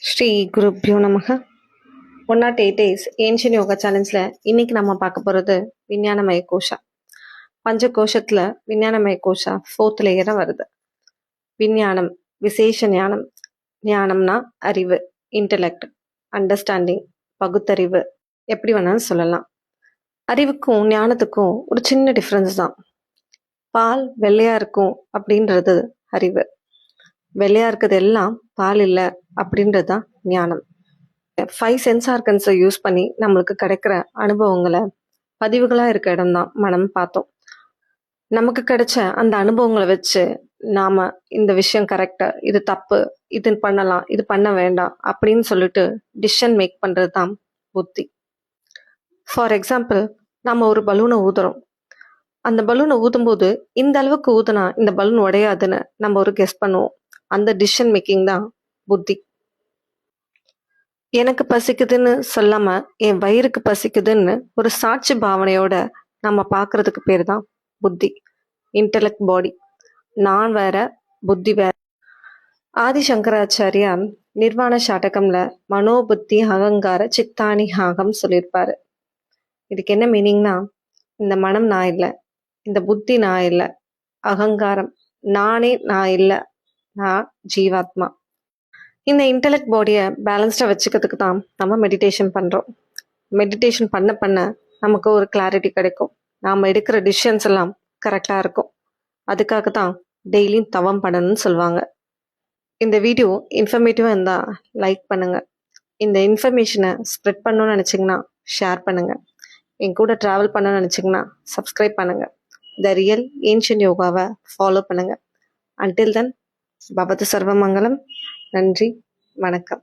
ஸ்ரீ குருப்யோ நமக. 108 days ancient yoga சேலஞ்சில் இன்னைக்கு நம்ம பார்க்க போகிறது விஞ்ஞானமய கோஷா. பஞ்ச கோஷத்தில் விஞ்ஞானமய கோஷா 4th லேயராக வருது. விஞ்ஞானம், விசேஷ ஞானம். ஞானம்னா அறிவு, இன்டலெக்ட், அண்டர்ஸ்டாண்டிங், பகுத்தறிவு, எப்படி வேணாலும் சொல்லலாம். அறிவுக்கும் ஞானத்துக்கும் ஒரு சின்ன டிஃப்ரென்ஸ் தான். பால் வெள்ளையாக இருக்கும் அப்படின்றது அறிவு, வெள்ளையாக இருக்கிறது எல்லாம் பால் இல்லை அப்படின்றது தான் ஞானம். 5 சென்ஸ் ஆர்கன்ஸை யூஸ் பண்ணி நம்மளுக்கு கிடைக்கிற அனுபவங்களை பதிவுகளாக இருக்க இடம் தான் மனம் பார்த்தோம். நமக்கு கிடைச்ச அந்த அனுபவங்களை வச்சு நாம் இந்த விஷயம் கரெக்டாக, இது தப்பு, இது பண்ணலாம், இது பண்ண வேண்டாம் அப்படின்னு சொல்லிட்டு டிசிஷன் மேக் பண்ணுறது தான் புத்தி. ஃபார் எக்ஸாம்பிள், நாம் ஒரு பலூனை ஊதுறோம். அந்த பலூனை ஊதும்போது இந்த அளவுக்கு ஊதுனா இந்த பலூன் உடையாதுன்னு நம்ம ஒரு கெஸ் பண்ணுவோம். அந்த டிசிஷன் மேக்கிங் தான் புத்தி. எனக்கு பசிக்குதுன்னு சொல்லாம என் வயிறுக்கு பசிக்குதுன்னு ஒரு சாட்சி பாவனையோட நம்ம பார்க்கறதுக்கு பேர் தான் புத்தி, இன்டெலெக்ட் பாடி. நான் வேற, புத்தி வேற. ஆதி சங்கராச்சாரியா நிர்வாண சாட்டகம்ல மனோபுத்தி அகங்கார சித்தானி ஆகம் சொல்லியிருப்பாரு. இதுக்கு என்ன மீனிங்னா, இந்த மனம் நான் இல்லை, இந்த புத்தி நான் இல்லை, அகங்காரம் நானே நான் இல்லை, நான் ஜீவாத்மா. இந்த இன்டெலெக்ட் பாடியை பேலன்ஸ்டாக வச்சுக்கிறதுக்கு தான் நம்ம மெடிடேஷன் பண்ணுறோம். மெடிடேஷன் பண்ண பண்ண நமக்கு ஒரு கிளாரிட்டி கிடைக்கும். நாம் எடுக்கிற டிசிஷன்ஸ் எல்லாம் கரெக்டாக இருக்கும். அதுக்காக தான் டெய்லியும் தவம் பண்ணணும்னு சொல்லுவாங்க. இந்த வீடியோ இன்ஃபர்மேட்டிவாக இருந்தால் லைக் பண்ணுங்கள். இந்த இன்ஃபர்மேஷனை ஸ்ப்ரெட் பண்ணணும்னு நினச்சிங்கன்னா ஷேர் பண்ணுங்கள். என் கூட ட்ராவல் பண்ணணும்னு நினச்சிங்கன்னா சப்ஸ்கிரைப் பண்ணுங்கள். த ரியல் ஏன்ஷியன் யோகாவை ஃபாலோ பண்ணுங்கள். அன்டில் தென், பவது சர்வமங்கலம். நன்றி, வணக்கம்.